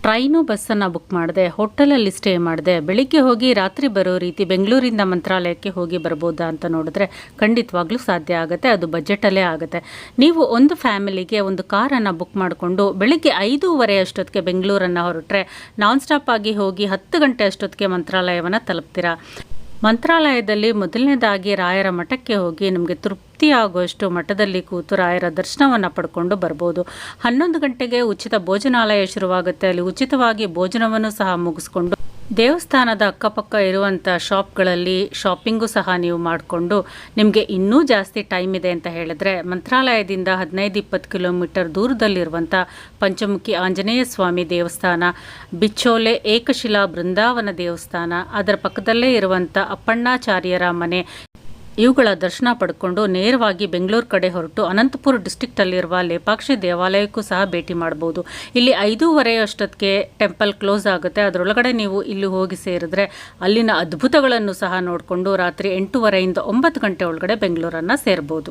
Train ಬಸ್ಸನ್ನು book ಮಾಡಿದೆ, ಹೋಟೆಲಲ್ಲಿ ಸ್ಟೇ ಮಾಡಿದೆ, ಬೆಳಿಗ್ಗೆ ಹೋಗಿ ರಾತ್ರಿ ಬರೋ ರೀತಿ ಬೆಂಗಳೂರಿಂದ ಮಂತ್ರಾಲಯಕ್ಕೆ ಹೋಗಿ ಬರ್ಬೋದಾ ಅಂತ ನೋಡಿದ್ರೆ ಖಂಡಿತವಾಗ್ಲೂ ಸಾಧ್ಯ ಆಗುತ್ತೆ. ಅದು ಬಜೆಟಲ್ಲೇ ಆಗುತ್ತೆ. ನೀವು ಒಂದು ಫ್ಯಾಮಿಲಿಗೆ ಒಂದು ಕಾರನ್ನು ಬುಕ್ ಮಾಡಿಕೊಂಡು ಬೆಳಿಗ್ಗೆ 5:30 ಅಷ್ಟೊತ್ತಿಗೆ ಬೆಂಗಳೂರನ್ನು ಹೊರಟ್ರೆ ನಾನ್ ಸ್ಟಾಪ್ ಆಗಿ ಹೋಗಿ 10 ಗಂಟೆ ಅಷ್ಟೊತ್ತಿಗೆ ಮಂತ್ರಾಲಯವನ್ನು ತಲುಪ್ತೀರಾ. ಮಂತ್ರಾಲಯದಲ್ಲಿ ಮೊದಲನೇದಾಗಿ ರಾಯರ ಮಠಕ್ಕೆ ಹೋಗಿ ನಮಗೆ ತೃಪ್ತಿ ಆಗುವಷ್ಟು ಮಠದಲ್ಲಿ ಕೂತು ರಾಯರ ದರ್ಶನವನ್ನು ಪಡ್ಕೊಂಡು ಬರ್ಬೋದು. 11 ಗಂಟೆಗೆ ಉಚಿತ ಭೋಜನಾಲಯ ಶುರುವಾಗುತ್ತೆ. ಅಲ್ಲಿ ಉಚಿತವಾಗಿ ಭೋಜನವನ್ನು ಸಹ ಮುಗಿಸ್ಕೊಂಡು ದೇವಸ್ಥಾನದ ಅಕ್ಕಪಕ್ಕ ಇರುವಂಥ ಶಾಪ್ಗಳಲ್ಲಿ ಶಾಪಿಂಗು ಸಹ ನೀವು ಮಾಡಿಕೊಂಡು ನಿಮಗೆ ಇನ್ನೂ ಜಾಸ್ತಿ ಟೈಮ್ ಇದೆ ಅಂತ ಹೇಳಿದ್ರೆ ಮಂತ್ರಾಲಯದಿಂದ 15-20 ಕಿಲೋಮೀಟರ್ ದೂರದಲ್ಲಿರುವಂಥ ಪಂಚಮುಖಿ ಆಂಜನೇಯ ಸ್ವಾಮಿ ದೇವಸ್ಥಾನ, ಬಿಚ್ಚೋಲೆ ಏಕಶಿಲಾ ಬೃಂದಾವನ ದೇವಸ್ಥಾನ, ಅದರ ಪಕ್ಕದಲ್ಲೇ ಇರುವಂಥ ಅಪ್ಪಣ್ಣಾಚಾರ್ಯರ ಮನೆ, ಇವುಗಳ ದರ್ಶನ ಪಡ್ಕೊಂಡು ನೇರವಾಗಿ ಬೆಂಗಳೂರು ಕಡೆ ಹೊರಟು ಅನಂತಪುರ ಡಿಸ್ಟಿಕ್ಟಲ್ಲಿರುವ ಲೇಪಾಕ್ಷಿ ದೇವಾಲಯಕ್ಕೂ ಸಹ ಭೇಟಿ ಮಾಡ್ಬೋದು. ಇಲ್ಲಿ 5:30 ಅಷ್ಟೊತ್ತಿಗೆ ಟೆಂಪಲ್ ಕ್ಲೋಸ್ ಆಗುತ್ತೆ. ಅದರೊಳಗಡೆ ನೀವು ಇಲ್ಲಿ ಹೋಗಿ ಸೇರಿದ್ರೆ ಅಲ್ಲಿನ ಅದ್ಭುತಗಳನ್ನು ಸಹ ನೋಡಿಕೊಂಡು ರಾತ್ರಿ 8:30 ಇಂದ 9 ಗಂಟೆ ಒಳಗಡೆ ಬೆಂಗಳೂರನ್ನು ಸೇರ್ಬೋದು.